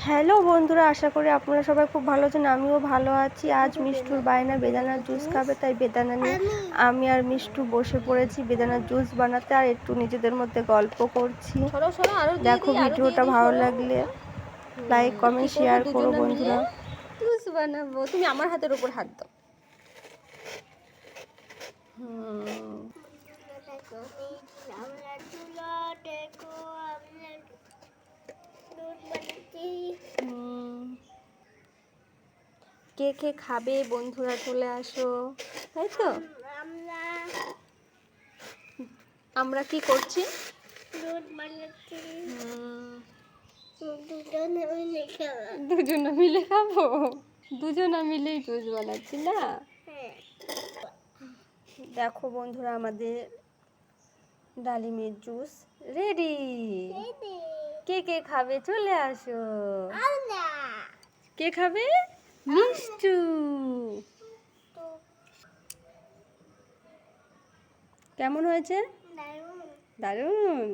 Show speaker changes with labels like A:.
A: Hello বন্ধুরা, আশা করি আপনারা সবাই খুব ভালো আছেন। আমিও ভালো আছি। আজ মিষ্টুর বায়না বেদানার জুস খাবে, তাই বেদানা নিয়ে আমি আর মিষ্টু বসে পড়েছি বেদানার জুস বানাতে, আর একটু নিজেদের মধ্যে গল্প করছি। দেখো, ভিডিওটা ভালো লাগলে লাইক কমেন্ট শেয়ার করো বন্ধুরা।
B: জুস বানাবো, তুমি আমার হাতের উপর হাত দাও। কে কে খাবে বন্ধুরা চলে আসো, তাই তো? আমরা কি করছি? দুজনে মিলে খাবো, দুজনে মিলেই জুস বানাচ্ছি না? দেখো বন্ধুরা, আমাদের ডালিমের জুস রেডি। কে কে খাবে চলে আসো। কে খাবে? মিষ্টু। কেমন হয়েছে? দারুণ।